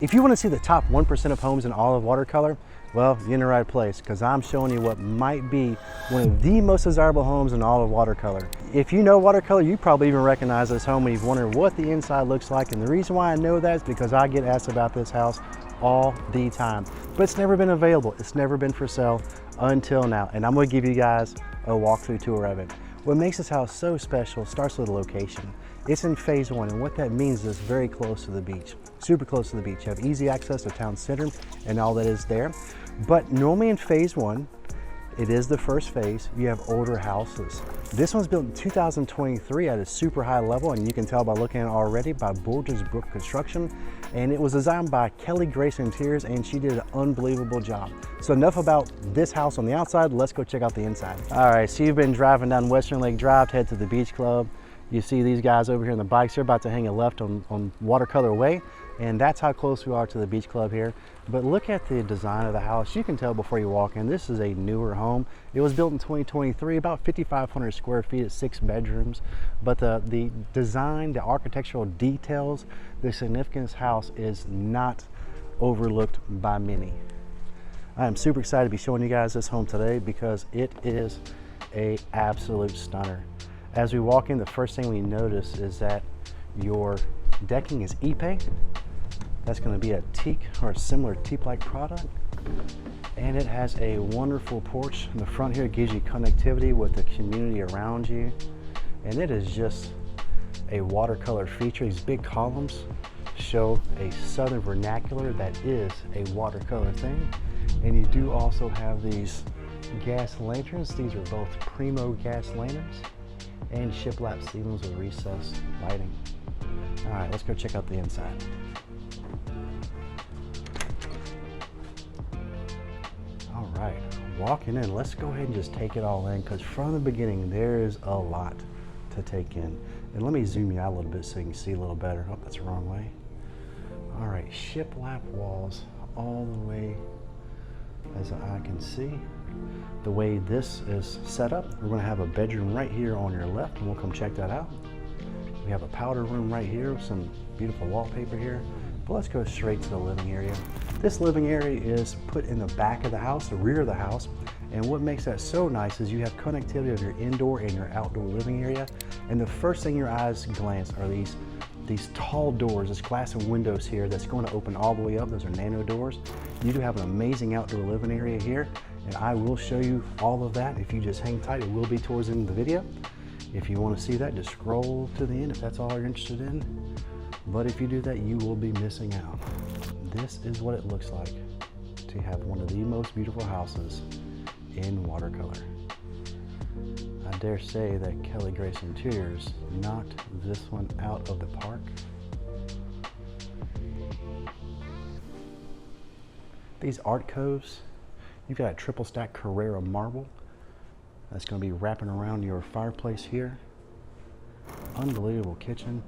If you want to see the top 1% of homes in all of WaterColor, well, you're in the right place, because I'm showing you what might be one of the most desirable homes in all of WaterColor. If you know WaterColor, you probably even recognize this home and you've wondered what the inside looks like. And the reason why I know that is because I get asked about this house all the time. But it's never been available. It's never been for sale until now. And I'm going to give you guys a walkthrough tour of it. What makes this house so special starts with the location. It's in phase 1, and what that means is it's very close to the beach, super close to the beach. You have easy access to town center and all that is there. But normally in phase 1, it is the first phase, you have older houses. This one's built in 2023 at a super high level, and you can tell by looking at it already, by Borges Brook Construction. And it was designed by Kelly Grace Interiors, and she did an unbelievable job. So enough about this house on the outside, let's go check out the inside. All right, so you've been driving down Western Lake Drive to head to the beach club. You see these guys over here on the bikes. They're about to hang a left on WaterColor Way, and that's how close we are to the beach club here. But look at the design of the house. You can tell before you walk in, this is a newer home. It was built in 2023, about 5,500 square feet at 6 bedrooms. But the design, the architectural details, the significance of this house is not overlooked by many. I am super excited to be showing you guys this home today because it is an absolute stunner. As we walk in, the first thing we notice is that your decking is Ipe. That's going to be a teak or a similar teak-like product. And it has a wonderful porch in the front here. It gives you connectivity with the community around you. And it is just a WaterColor feature. These big columns show a southern vernacular that is a WaterColor thing. And you do also have these gas lanterns. These are both Primo gas lanterns, and shiplap ceilings with recessed lighting. All right, let's go check out the inside. All right, walking in, let's go ahead and just take it all in, because from the beginning, there is a lot to take in. And let me zoom you out a little bit so you can see a little better. Oh, that's the wrong way. All right, shiplap walls all the way as I can see. The way this is set up, we're going to have a bedroom right here on your left, and we'll come check that out. We have a powder room right here with some beautiful wallpaper here. But let's go straight to the living area. This living area is put in the back of the house, the rear of the house. And what makes that so nice is you have connectivity of your indoor and your outdoor living area. And the first thing your eyes glance are these tall doors, this glass and windows here that's going to open all the way up. Those are nano doors. You do have an amazing outdoor living area here, and I will show you all of that. If you just hang tight, it will be towards the end of the video. If you want to see that, just scroll to the end if that's all you're interested in. But if you do that, you will be missing out. This is what it looks like to have one of the most beautiful houses in WaterColor. I dare say that Kelly Grace Interiors knocked this one out of the park. These art coves, you've got a triple stack Carrera marble that's going to be wrapping around your fireplace here. Unbelievable kitchen,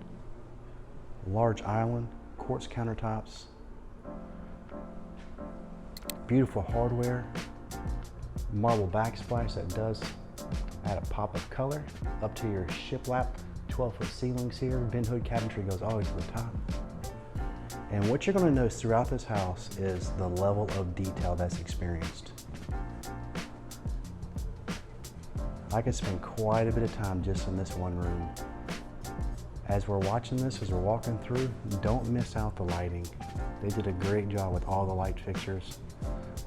large island, quartz countertops, beautiful hardware, marble backsplash that does add a pop of color up to your shiplap, 12-foot ceilings here. Bin hood cabinetry goes all the way to the top. And what you're going to notice throughout this house is the level of detail that's experienced. I could spend quite a bit of time just in this one room. As we're watching this, as we're walking through, don't miss out the lighting. They did a great job with all the light fixtures.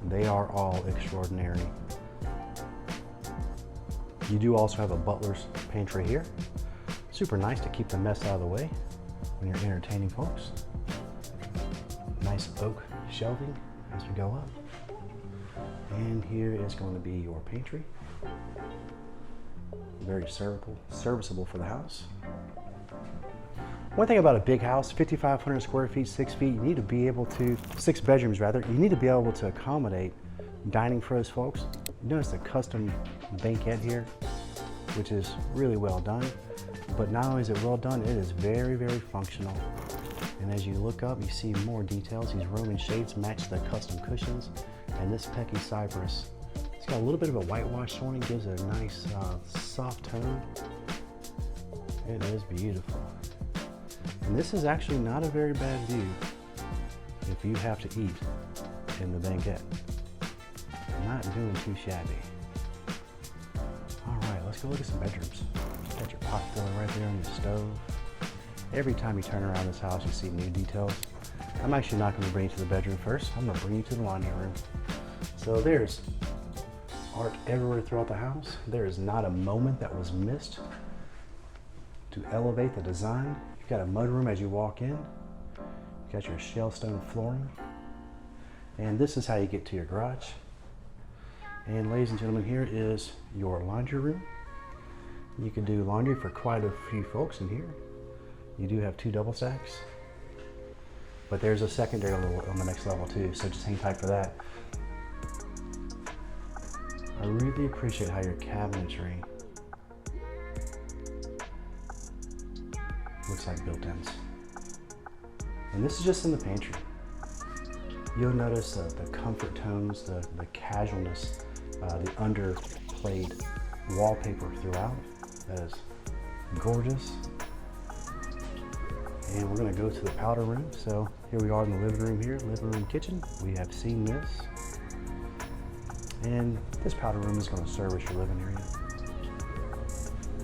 They are all extraordinary. You do also have a butler's pantry here. Super nice to keep the mess out of the way when you're entertaining folks. Nice oak shelving as we go up. And here is going to be your pantry. Very serviceable for the house. One thing about a big house, 5,500 square feet, 6 feet, you need to be able to, 6 bedrooms rather, you need to be able to accommodate dining for those folks. Notice the custom banquette here, which is really well done. But not only is it well done, it is very, very functional. And as you look up, you see more details. These Roman shades match the custom cushions. And this Pecky Cypress, it's got a little bit of a whitewash on it, gives it a nice soft tone. It is beautiful. And this is actually not a very bad view if you have to eat in the banquette. Not doing too shabby. All right, let's go look at some bedrooms. Got your pot filler right there on your stove. Every time you turn around this house, you see new details. I'm actually not going to bring you to the bedroom first. I'm going to bring you to the laundry room. So there's art everywhere throughout the house. There is not a moment that was missed to elevate the design. You've got a mudroom as you walk in. You've got your shell stone flooring. And this is how you get to your garage. And ladies and gentlemen, here is your laundry room. You can do laundry for quite a few folks in here. You do have 2 double stacks, but there's a secondary on the next level too, so just hang tight for that. I really appreciate how your cabinetry looks like built-ins. And this is just in the pantry. You'll notice the comfort tones, the casualness, the underplayed wallpaper throughout. That is gorgeous. And we're going to go to the powder room. So here we are in the living room here, living room kitchen. We have seen this. And this powder room is going to serve as your living area.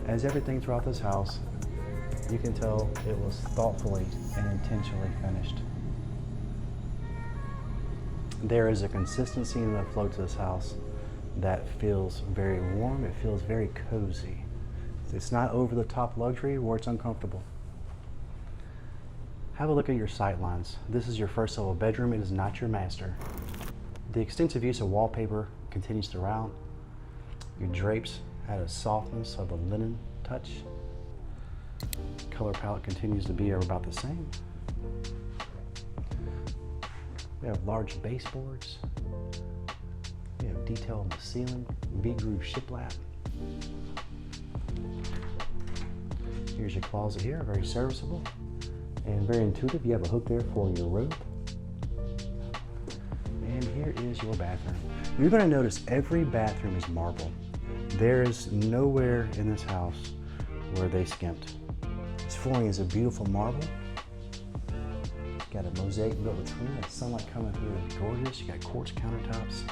As everything throughout this house, you can tell it was thoughtfully and intentionally finished. There is a consistency in the flow to this house that feels very warm. It feels very cozy. It's not over the top luxury where it's uncomfortable. Have a look at your sight lines. This is your first level bedroom. It is not your master. The extensive use of wallpaper continues throughout. Your drapes add a softness of a linen touch. Color palette continues to be about the same. We have large baseboards. We have detail on the ceiling, V-groove shiplap. Here's your closet here, very serviceable and very intuitive. You have a hook there for your rope. And here is your bathroom. You're going to notice every bathroom is marble. There is nowhere in this house where they skimped. This flooring is a beautiful marble. Got a mosaic built between it. Sunlight coming through is gorgeous. You got quartz countertops.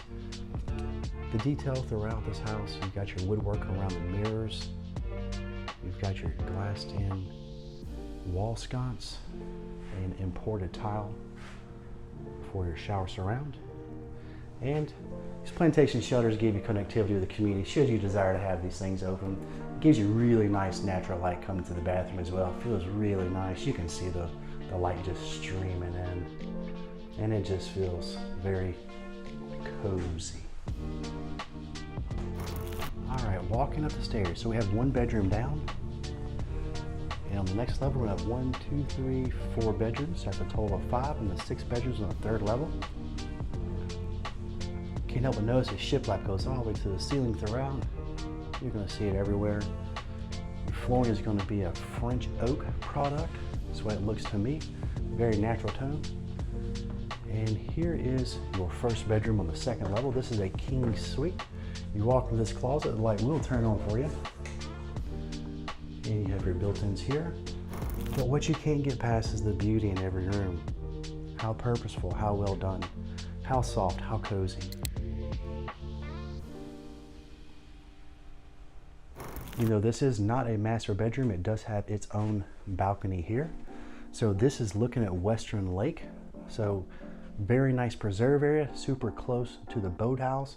The detail throughout this house, you've got your woodwork around the mirrors. You've got your glassed-in wall sconce and imported tile for your shower surround. And these plantation shutters give you connectivity with the community should you desire to have these things open. It gives you really nice natural light coming to the bathroom as well. It feels really nice. You can see the light just streaming in, and it just feels very cozy. All right, walking up the stairs. So we have 1 bedroom down, and on the next level we have 1, 2, 3, 4 bedrooms. That's a total of 5, and the 6 bedrooms on the 3rd level. Can't help but notice the shiplap goes all the way to the ceiling throughout. You're going to see it everywhere. Your flooring is going to be a French oak product. That's the way it looks to me. Very natural tone. And here is your first bedroom on the 2nd level. This is a king suite. You walk into this closet, the light will turn on for you. And you have your built-ins here. But what you can't get past is the beauty in every room. How purposeful, how well done, how soft, how cozy. You know, this is not a master bedroom. It does have its own balcony here. So this is looking at Western Lake. So very nice preserve area, super close to the boathouse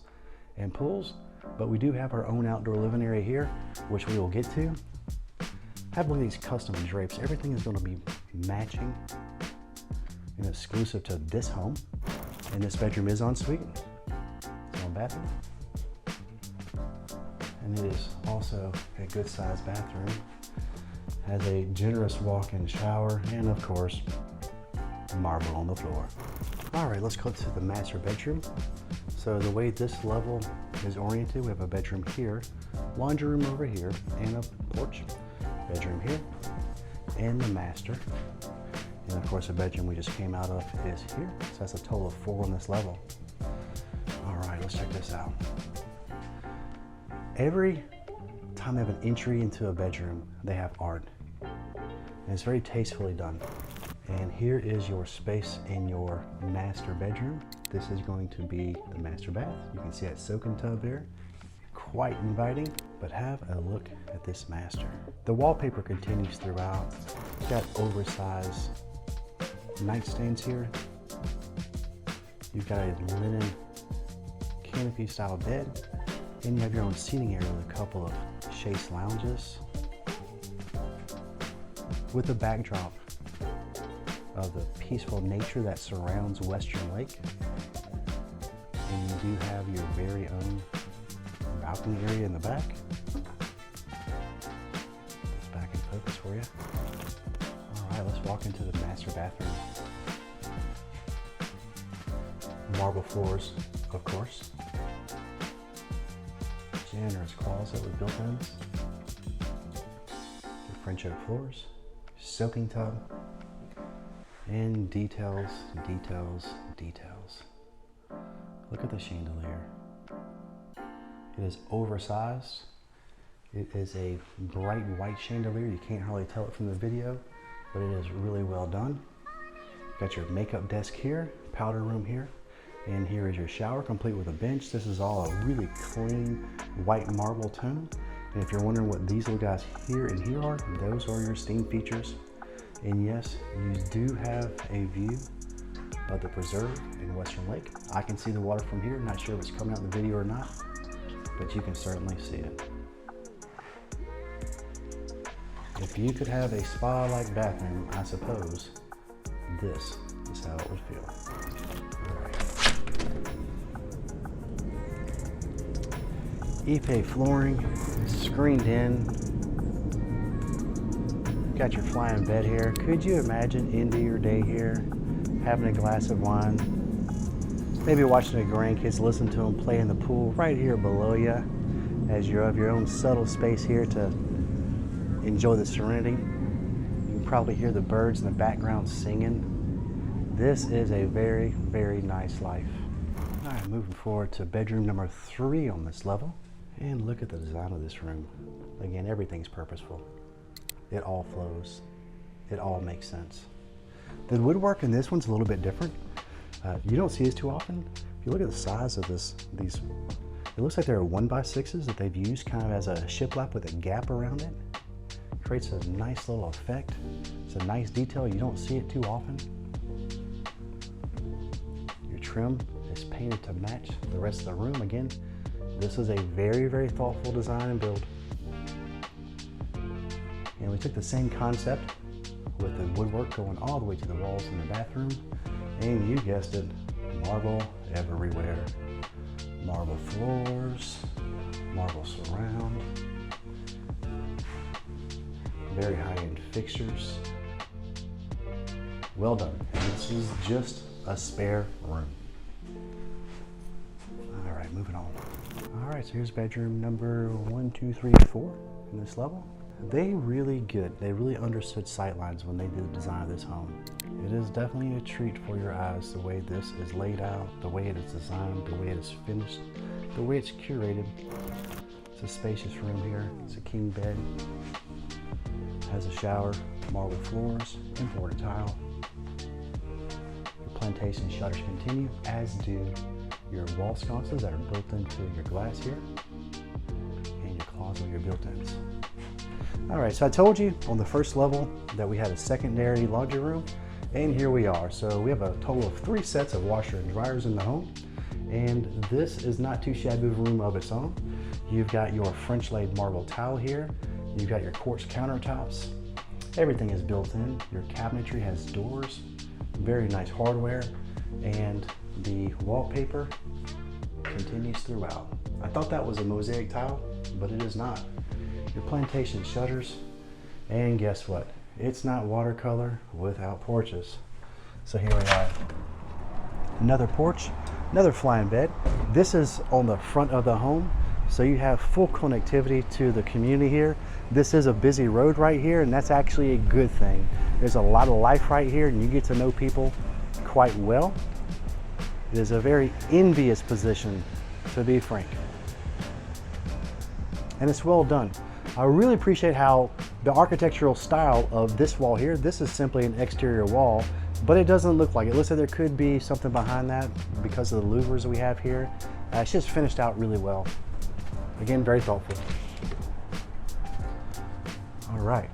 and pools. But we do have our own outdoor living area here, which we will get to. Have one of these custom drapes. Everything is going to be matching and exclusive to this home. And this bedroom is ensuite. It's on bathroom. And it is also a good sized bathroom. Has a generous walk-in shower and of course, marble on the floor. All right, let's go to the master bedroom. So the way this level is oriented, we have a bedroom here, laundry room over here, and a porch. Bedroom here, and the master. And of course the bedroom we just came out of is here. So that's a total of 4 on this level. All right, let's check this out. Every time they have an entry into a bedroom, they have art. And it's very tastefully done. And here is your space in your master bedroom. This is going to be the master bath. You can see that soaking tub there. Quite inviting, but have a look at this master. The wallpaper continues throughout. You've got oversized nightstands here. You've got a linen canopy style bed, and you have your own seating area with a couple of chaise lounges with a backdrop of the peaceful nature that surrounds Western Lake. And you do have your very own balcony area in the back. It's back in focus for you. All right, let's walk into the master bathroom. Marble floors, of course. Generous closet with built-ins. French oak floors, soaking tub, and details, details, details. Look at the chandelier. It is oversized. It is a bright white chandelier. You can't hardly tell it from the video, but it is really well done. Got your makeup desk here, powder room here, and here is your shower, complete with a bench. This is all a really clean white marble tone. And if you're wondering what these little guys here and here are, those are your steam features. And yes, you do have a view of the preserve in Western Lake. I can see the water from here. Not sure if it's coming out in the video or not, but you can certainly see it. If you could have a spa-like bathroom, I suppose this is how it would feel. All right. Ipe flooring, screened in. Got your flying bed here. Could you imagine ending your day here, having a glass of wine, maybe watching the grandkids, listen to them play in the pool right here below you, as you have your own subtle space here to enjoy the serenity. You can probably hear the birds in the background singing. This is a very, very nice life. All right, moving forward to bedroom number 3 on this level. And look at the design of this room. Again, everything's purposeful. It all flows. It all makes sense. The woodwork in this one's a little bit different. You don't see this too often. If you look at the size of these, it looks like they're 1x6s that they've used kind of as a shiplap with a gap around it. Creates a nice little effect. It's a nice detail. You don't see it too often. Your trim is painted to match the rest of the room. Again, this is a very, very thoughtful design and build. And we took the same concept with the woodwork going all the way to the walls in the bathroom. And you guessed it, marble everywhere. Marble floors, marble surround, very high-end fixtures. Well done. And this is just a spare room. All right, moving on. All right, so here's bedroom number 1, 2, 3, 4 in this level. They really understood sightlines when they did the design of this home. It is definitely a treat for your eyes, the way this is laid out, the way it is designed, the way it is finished, the way it's curated. It's a spacious room here. It's a king bed. Has a shower, marble floors, imported tile. The plantation shutters continue, as do your wall sconces that are built into your glass here, and your closet with your built-ins. All right, so I told you on the first level that we had a secondary laundry room, and here we are. So we have a total of 3 sets of washer and dryers in the home, and this is not too shabby of a room of its own. You've got your French laid marble tile here. You've got your quartz countertops. Everything is built in. Your cabinetry has doors, very nice hardware, and the wallpaper continues throughout. I thought that was a mosaic tile, but it is not. Your plantation shutters, and guess what? It's not watercolor without porches. So here we are. Another porch, another flying bed. This is on the front of the home, so you have full connectivity to the community here. This is a busy road right here, and that's actually a good thing. There's a lot of life right here, and you get to know people quite well. It is a very envious position, to be frank. And it's well done. I really appreciate how The architectural style of this wall here, this is simply an exterior wall, but it doesn't look like it. It looks like there could be something behind that because of the louvers we have here. It's just finished out really well. Again, very thoughtful. All right,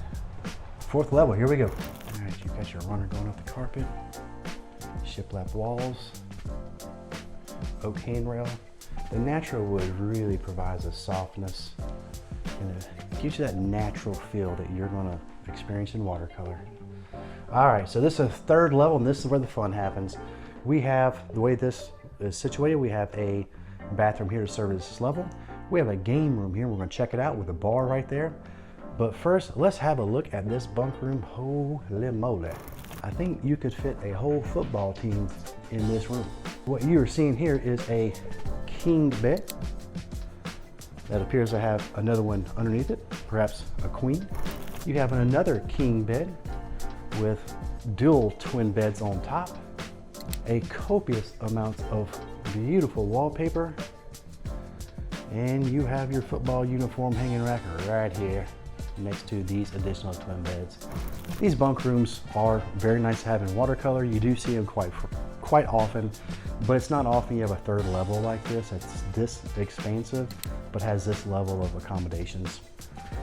4th level, here we go. All right, you got your runner going up the carpet, shiplap walls, oak handrail. The natural wood really provides a softness and it gives you that natural feel that you're gonna experience in watercolor. All right, so this is 3rd level and this is where the fun happens. We have, the way this is situated, we have a bathroom here to serve as this level. We have a game room here, we're gonna check it out with a bar right there. But first, let's have a look at this bunk room. Holy moly. I think you could fit a whole football team in this room. What you are seeing here is a king bed that appears to have another one underneath it, perhaps a queen. You have another king bed with dual twin beds on top, a copious amount of beautiful wallpaper, and you have your football uniform hanging rack right here next to these additional twin beds. These bunk rooms are very nice to have in watercolor. You do see them quite often, but it's not often you have a 3rd level like this. It's this expansive, but has this level of accommodations.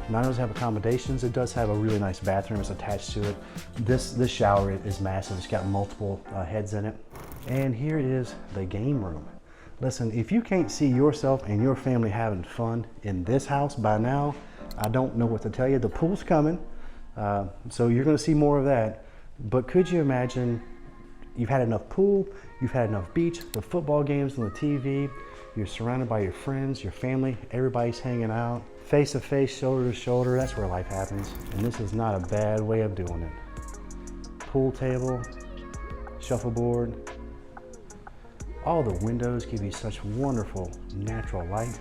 Not only does it have accommodations, it does have a really nice bathroom. It's attached to it. This shower is massive. It's got multiple heads in it. And here is the game room. Listen, if you can't see yourself and your family having fun in this house by now, I don't know what to tell you. The pool's coming, so you're gonna see more of that. But could you imagine, you've had enough pool, you've had enough beach, the football games on the TV, you're surrounded by your friends, your family, everybody's hanging out, face to face, shoulder to shoulder, that's where life happens. And this is not a bad way of doing it. Pool table, shuffleboard, all the windows give you such wonderful natural light.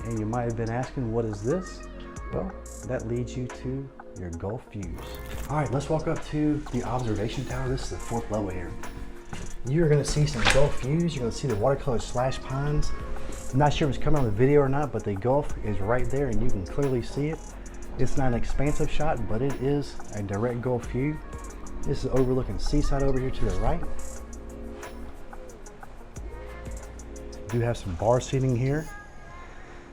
And you might have been asking, what is this? Well, that leads you to your Gulf views. All right, let's walk up to the observation tower. This is the 4th level here. You're gonna see some Gulf views. You're gonna see the WaterColor's slash pines. I'm not sure if it's coming on the video or not, but the Gulf is right there and you can clearly see it. It's not an expansive shot, but it is a direct Gulf view. This is overlooking Seaside over here to the right. You do have some bar seating here.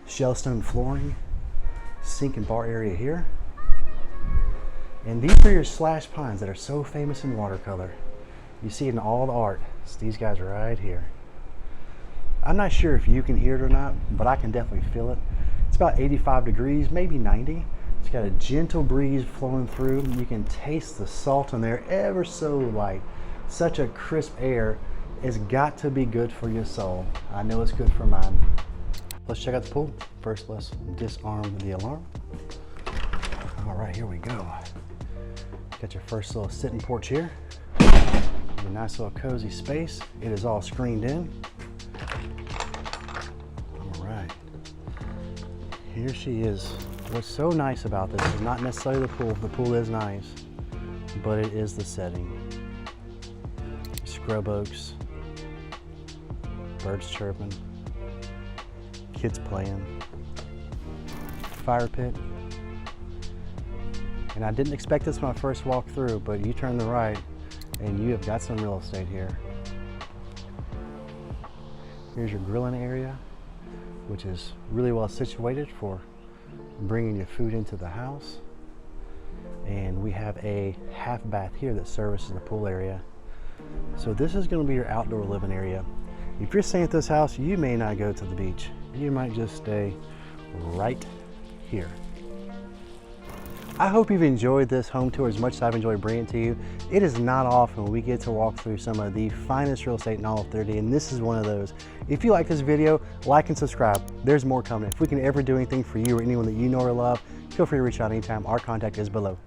Shellstone flooring, sink and bar area here. And these are your slash pines that are so famous in watercolor. You see it in all the art. It's these guys right here. I'm not sure if you can hear it or not, but I can definitely feel it. It's about 85 degrees, maybe 90. It's got a gentle breeze flowing through. You can taste the salt in there ever so light. Such a crisp air. It's got to be good for your soul. I know it's good for mine. Let's check out the pool. First, let's disarm the alarm. All right, here we go. Got your first little sitting porch here. A nice little cozy space. It is all screened in. All right. Here she is. What's so nice about this is not necessarily the pool. The pool is nice, but it is the setting. Scrub oaks, birds chirping, kids playing, fire pit. And I didn't expect this when I first walked through, but you turn to the right and you have got some real estate here. Here's your grilling area, which is really well situated for bringing your food into the house. And we have a half bath here that services the pool area. So this is going to be your outdoor living area. If you're staying at this house, you may not go to the beach. You might just stay right here. I hope you've enjoyed this home tour as much as I've enjoyed bringing it to you. It is not often we get to walk through some of the finest real estate in all of 3D, and this is one of those. If you like this video, like and subscribe. There's more coming. If we can ever do anything for you or anyone that you know or love, feel free to reach out anytime. Our contact is below.